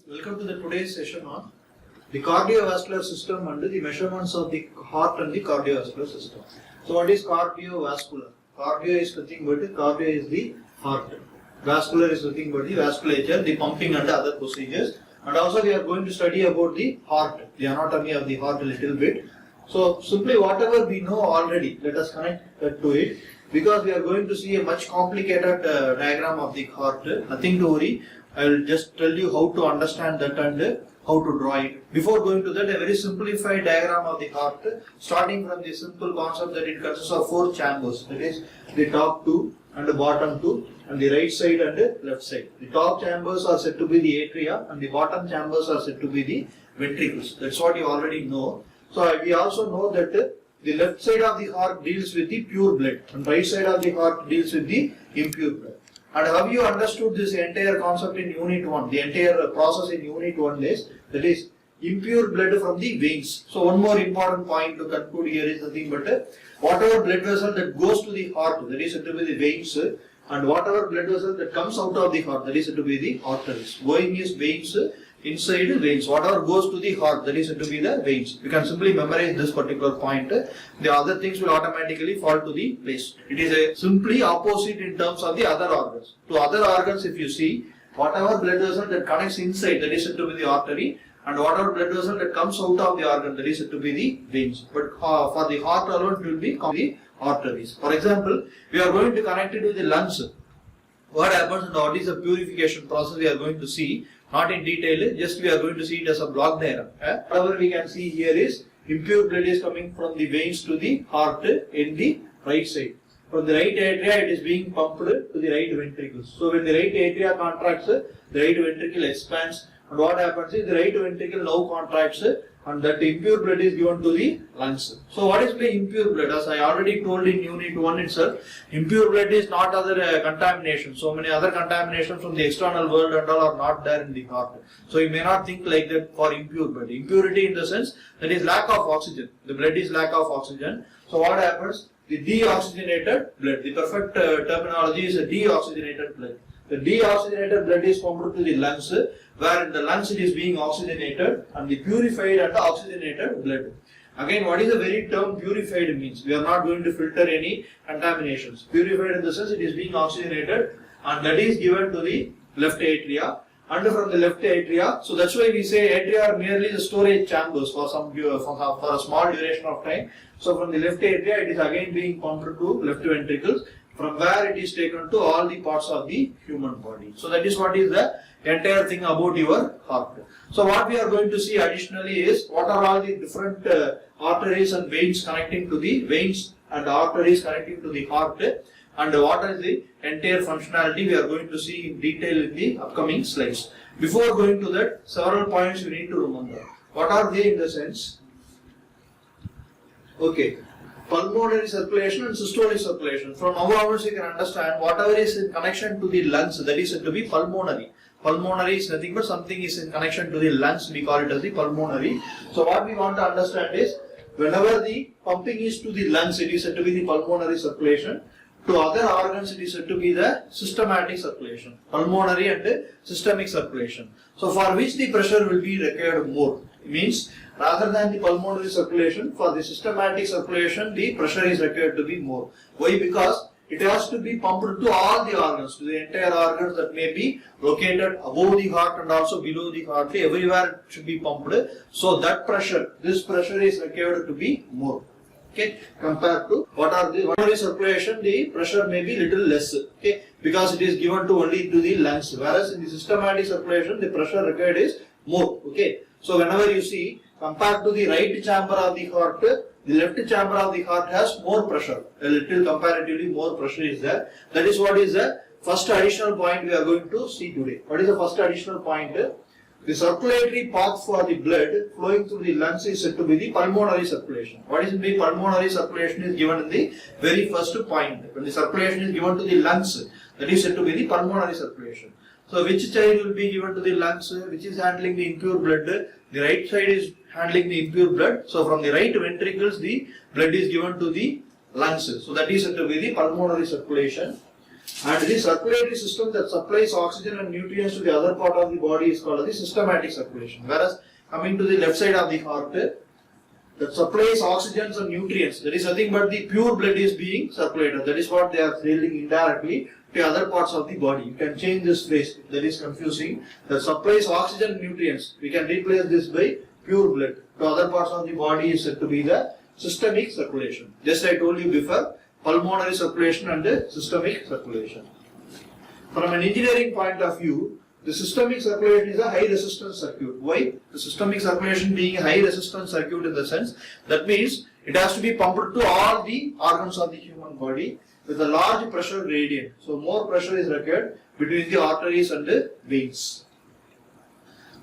Welcome to the today's session on the cardiovascular system and the measurements of the heart and the cardiovascular system. So what is cardiovascular? Cardio is nothing but cardio is the heart. Vascular is nothing but the vasculature, the pumping and other procedures. And also we are going to study about the heart, the anatomy of the heart a little bit. So simply whatever we know already, let us connect that to it, because we are going to see a much complicated diagram of the heart. Nothing to worry. I will just tell you how to understand that and how to draw it. Before going to that, a very simplified diagram of the heart, starting from the simple concept that it consists of 4 chambers, that is the top 2 and the bottom 2 and the right side and the left side. The top chambers are said to be the atria and the bottom chambers are said to be the ventricles. That's what you already know. So we also know that the left side of the heart deals with the pure blood and right side of the heart deals with the impure blood. And have you understood this entire concept in Unit 1? The entire process in Unit 1 is, that is, impure blood from the veins. So one more important point to conclude here is nothing but whatever blood vessel that goes to the heart, that is said to be the veins, and whatever blood vessel that comes out of the heart, that is said to be the arteries. Going is veins, inside veins. Whatever goes to the heart, that is said to be the veins. You can simply memorize this particular point. The other things will automatically fall to the place. It is a simply opposite in terms of the other organs. To other organs, if you see, whatever blood vessel that connects inside, that is said to be the artery, and whatever blood vessel that comes out of the organ, that is said to be the veins. But for the heart alone, it will be the arteries. For example, we are going to connect it with the lungs. What happens and what is the purification process we are going to see. Not in detail, just we are going to see it as a block diagram. Whatever we can see here is impure blood is coming from the veins to the heart in the right side. From the right atria, it is being pumped to the right ventricles. So when the right atria contracts, the right ventricle expands, and what happens is the right ventricle now contracts, and that impure blood is given to the lungs. So what is the impure blood? As I already told in Unit 1 itself, impure blood is not other contamination. So many other contaminations from the external world and all are not there in the heart. So you may not think like that for impure blood. Impurity in the sense that is lack of oxygen. The blood is lack of oxygen. So what happens? The deoxygenated blood. The perfect terminology is a deoxygenated blood. The deoxygenated blood is pumped to the lungs, where in the lungs it is being oxygenated, and the purified and the oxygenated blood. Again, what is the very term purified means? We are not going to filter any contaminations. Purified in the sense it is being oxygenated, and that is given to the left atria. And from the left atria, so that's why we say atria are merely the storage chambers for a small duration of time. So from the left atria, it is again being pumped to left ventricles, from where it is taken to all the parts of the human body. So that is what is the entire thing about your heart. So what we are going to see additionally is what are all the different arteries and veins connecting to the veins and arteries connecting to the heart, and what is the entire functionality we are going to see in detail in the upcoming slides. Before going to that, several points you need to remember. What are they in the sense? Okay. Pulmonary circulation and systolic circulation. From now onwards you can understand whatever is in connection to the lungs, that is said to be pulmonary. Pulmonary is nothing but something is in connection to the lungs, we call it as the pulmonary. So what we want to understand is, whenever the pumping is to the lungs, it is said to be the pulmonary circulation. To other organs, it is said to be the systematic circulation. Pulmonary and systemic circulation. So for which the pressure will be required more. It means rather than the pulmonary circulation, for the systematic circulation, the pressure is required to be more. Why? Because it has to be pumped to all the organs, to the entire organs that may be located above the heart and also below the heart. Everywhere it should be pumped. So that pressure, this pressure is required to be more. Okay, compared to what are the pulmonary circulation, the pressure may be little less. Okay, because it is given to only to the lungs. Whereas in the systematic circulation, the pressure required is more. Okay, so whenever you see, compared to the right chamber of the heart, the left chamber of the heart has more pressure. A little comparatively more pressure is there. That is what is the first additional point we are going to see today. What is the first additional point? The circulatory path for the blood flowing through the lungs is said to be the pulmonary circulation. What is the pulmonary circulation is given in the very first point. When the circulation is given to the lungs, that is said to be the pulmonary circulation. So which side will be given to the lungs, which is handling the impure blood? The right side is handling the impure blood. So from the right ventricles, the blood is given to the lungs. So that is said to be the pulmonary circulation. And the circulatory system that supplies oxygen and nutrients to the other part of the body is called the systematic circulation. Whereas coming to the left side of the heart, that supplies oxygen and nutrients, that is nothing but the pure blood is being circulated. That is what they are telling indirectly to other parts of the body. You can change this phrase, that is confusing. That supplies oxygen and nutrients, we can replace this by pure blood to other parts of the body is said to be the systemic circulation. Just I told you before, pulmonary circulation and systemic circulation. From an engineering point of view, the systemic circulation is a high resistance circuit. Why? The systemic circulation being a high resistance circuit in the sense, that means it has to be pumped to all the organs of the human body with a large pressure gradient. So more pressure is required between the arteries and the veins.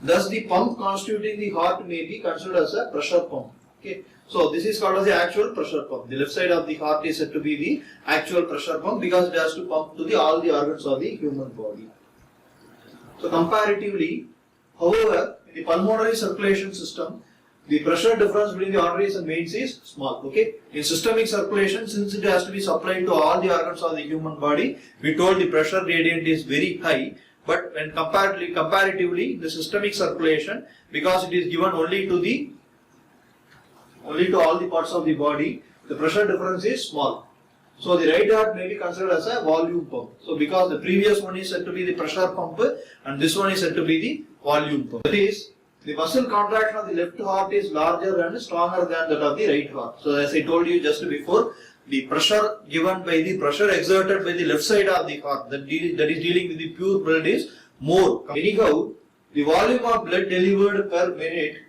Thus the pump constituting the heart may be considered as a pressure pump. Okay. So this is called as the actual pressure pump. The left side of the heart is said to be the actual pressure pump because it has to pump to all the organs of the human body. So comparatively, however, in the pulmonary circulation system, the pressure difference between the arteries and veins is small. Okay. In systemic circulation, since it has to be supplied to all the organs of the human body, we told the pressure gradient is very high. But when comparatively, the systemic circulation, because it is given only to all the parts of the body, the pressure difference is small. So the right heart may be considered as a volume pump. So because the previous one is said to be the pressure pump and this one is said to be the volume pump. That is, the muscle contraction of the left heart is larger and stronger than that of the right heart. So as I told you just before, the pressure given by the pressure exerted by the left side of the heart that is dealing with the pure blood is more. Anyhow, the volume of blood delivered per minute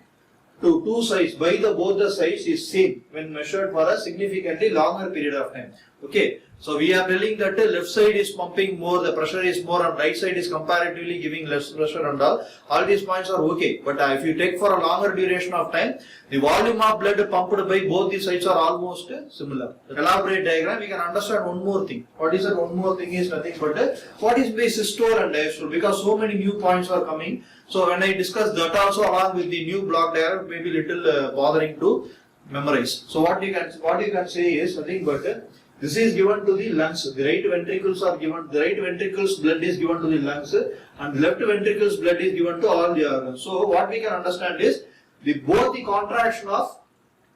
to two sides by both the sides is same when measured for a significantly longer period of time. Okay, so we are telling that the left side is pumping more, the pressure is more, and right side is comparatively giving less pressure and all. All these points are okay, but if you take for a longer duration of time, the volume of blood pumped by both the sides are almost similar. The elaborate diagram, we can understand one more thing. What is that one more thing is nothing but what is by systole and diastole, because so many new points are coming. So when I discuss that also along with the new block diagram, it may be little bothering to memorize. So what you can say is nothing but this is given to the lungs. The right ventricles are given. The right ventricle's blood is given to the lungs, and the left ventricle's blood is given to all the organs. So what we can understand is both the contraction of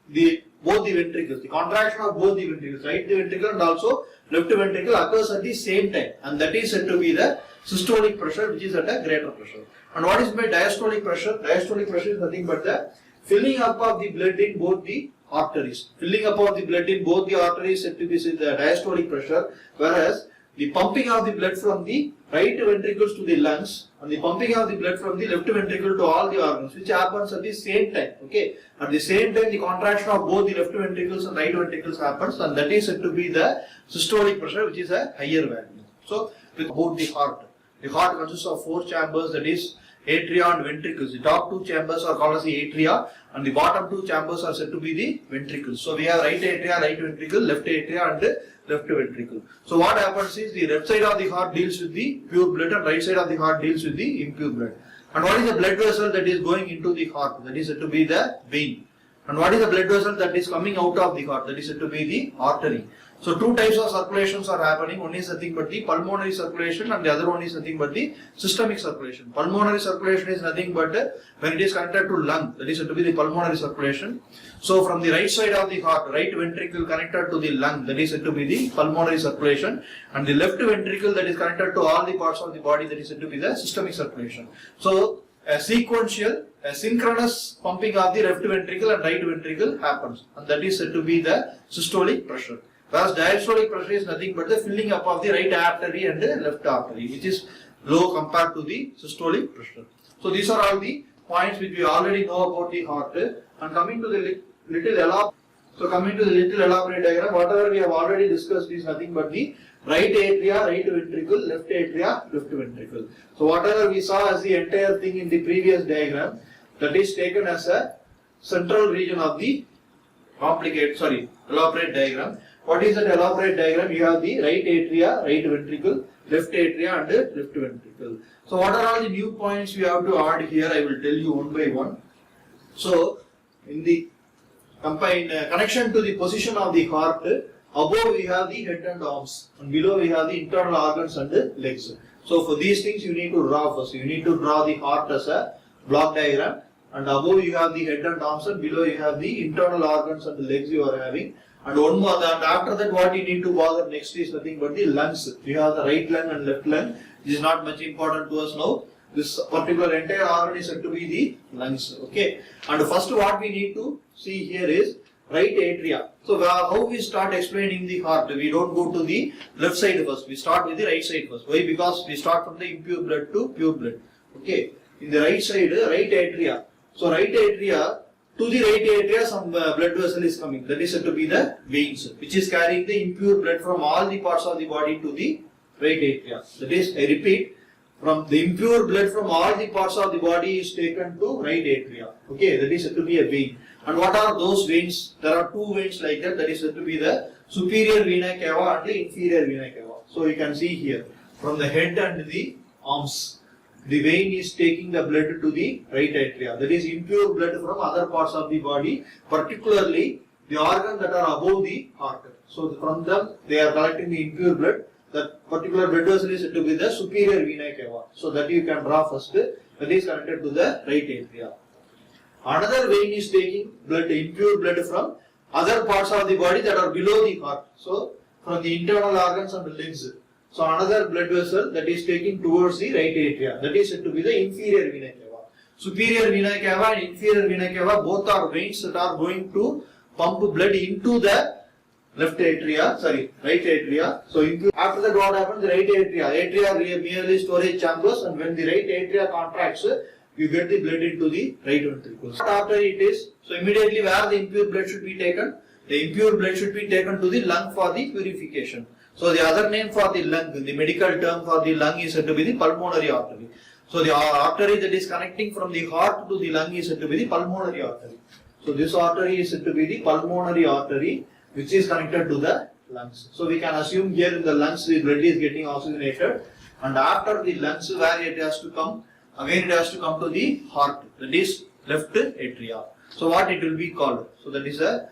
both the ventricles, the contraction of both the ventricles, right ventricle and also left ventricle occurs at the same time, and that is said to be the systolic pressure, which is at a greater pressure. And what is by diastolic pressure? Diastolic pressure is nothing but the filling up of the blood in both the arteries. Filling up of the blood in both the arteries said to be the diastolic pressure, whereas the pumping of the blood from the right ventricles to the lungs and the pumping of the blood from the left ventricle to all the organs, which happens at the same time. Okay, at the same time the contraction of both the left ventricles and right ventricles happens, and that is said to be the systolic pressure, which is a higher value. So about the heart consists of four chambers, that is atria and ventricles. The top two chambers are called as the atria, and the bottom two chambers are said to be the ventricles. So we have right atria, right ventricle, left atria and left ventricle. So what happens is the left side of the heart deals with the pure blood and right side of the heart deals with the impure blood. And what is the blood vessel that is going into the heart? That is said to be the vein. And what is the blood vessel that is coming out of the heart? That is said to be the artery. So two types of circulations are happening. One is nothing but the pulmonary circulation and the other one is nothing but the systemic circulation. Pulmonary circulation is nothing but when it is connected to lung, that is said to be the pulmonary circulation. So from the right side of the heart, right ventricle connected to the lung, that is said to be the pulmonary circulation, and the left ventricle that is connected to all the parts of the body, that is said to be the systemic circulation. So a synchronous pumping of the left ventricle and right ventricle happens, and that is said to be the systolic pressure. Whereas diastolic pressure is nothing but the filling up of the right artery and the left artery, which is low compared to the systolic pressure. So these are all the points which we already know about the heart. And coming to the little elaborate diagram, whatever we have already discussed is nothing but the right atria, right ventricle, left atria, left ventricle. So whatever we saw as the entire thing in the previous diagram, that is taken as a central region of the elaborate diagram. What is that elaborate diagram? You have the right atria, right ventricle, left atria and left ventricle. So what are all the new points we have to add here? I will tell you one by one. So in the connection to the position of the heart, Above we have the head and arms, and below we have the internal organs and the legs. So for these things you need to draw first. You need to draw the heart as a block diagram, and above you have the head and arms, and below you have the internal organs and the legs you are having. And one more, and after that what you need to bother next is nothing but the lungs. You have the right lung and left lung. This is not much important to us now. This particular entire organ is said to be the lungs. Okay. And first what we need to see here is right atria. So how we start explaining the heart? We don't go to the left side first. We start with the right side first. Why? Because we start from the impure blood to pure blood. Okay. In the right side, right atria. So right atria, to the right atria some blood vessel is coming. That is said to be the veins, which is carrying the impure blood from all the parts of the body to the right atria. That is, I repeat, from the impure blood from all the parts of the body is taken to right atria. Okay, that is said to be a vein. And what are those veins? There are two veins like that. That is said to be the superior vena cava and the inferior vena cava. So you can see here, from the head and the arms, the vein is taking the blood to the right atria. That is impure blood from other parts of the body, particularly the organs that are above the heart. So from them they are collecting the impure blood. That particular blood vessel is said to be the superior vena cava. So that you can draw first. That is connected to the right atria. Another vein is taking blood, impure blood from other parts of the body that are below the heart. So from the internal organs and the legs. So another blood vessel that is taking towards the right atria. That is said to be the inferior vena cava. Superior vena cava and inferior vena cava both are veins that are going to pump blood into the right atria. So after that what happens? The right atria are merely storage chambers, and when the right atria contracts, you get the blood into the right ventricle. After it is, so immediately where the impure blood should be taken? The impure blood should be taken to the lung for the purification. So the other name for the lung, the medical term for the lung is said to be the pulmonary artery. So the artery that is connecting from the heart to the lung is said to be the pulmonary artery. So this artery is said to be the pulmonary artery, which is connected to the lungs. So we can assume here in the lungs the blood is getting oxygenated, and after the lungs where it has to come, again it has to come to the heart, that is left atria. So what it will be called? So that is a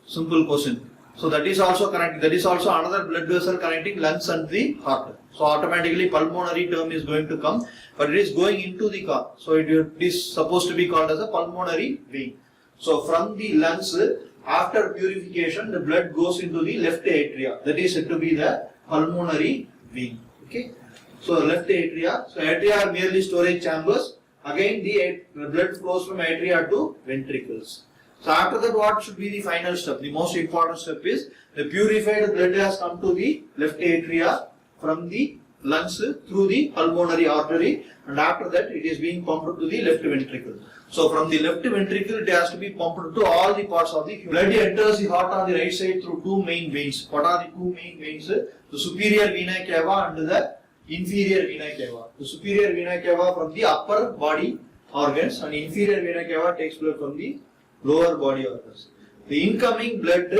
simple question. So that is also connecting, that is also another blood vessel connecting lungs and the heart. So automatically pulmonary term is going to come, but it is going into the heart. So it is supposed to be called as a pulmonary vein. So from the lungs, after purification, the blood goes into the left atria. That is said to be the pulmonary vein. Okay. So left atria. So atria are merely storage chambers. Again the blood flows from atria to ventricles. So after that what should be the final step? The most important step is the purified blood has come to the left atria from the lungs through the pulmonary artery, and after that it is being pumped to the left ventricle. So from the left ventricle it has to be pumped to all the parts of the human. Blood enters the heart on the right side through two main veins. What are the two main veins? The superior vena cava and the inferior vena cava. The superior vena cava from the upper body organs, and inferior vena cava takes blood from the lower body organs. The incoming blood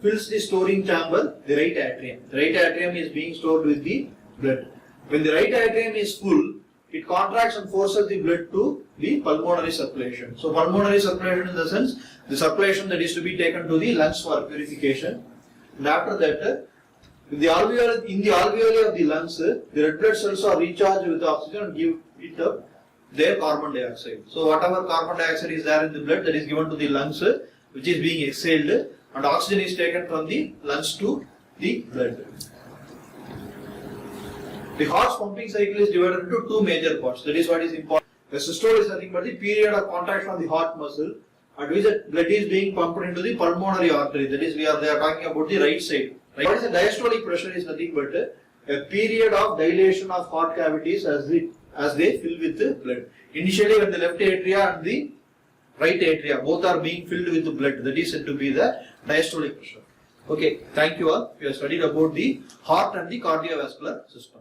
fills the storing chamber, the right atrium. The right atrium is being stored with the blood. When the right atrium is full, it contracts and forces the blood to the pulmonary circulation. So pulmonary circulation in the sense, the circulation that is to be taken to the lungs for purification. And after that, in the alveoli of the lungs, the red blood cells are recharged with oxygen and give it up their carbon dioxide. So whatever carbon dioxide is there in the blood, that is given to the lungs, which is being exhaled, and oxygen is taken from the lungs to the blood. The heart's pumping cycle is divided into two major parts. That is what is important. The systole is nothing but the period of contraction of the heart muscle at which the blood is being pumped into the pulmonary artery. That is, they are talking about the right side. Right? What is the diastolic pressure is nothing but a period of dilation of heart cavities as they fill with the blood. Initially, when the left atria and the right atria both are being filled with the blood, that is said to be the diastolic pressure. Okay, thank you all. We have studied about the heart and the cardiovascular system.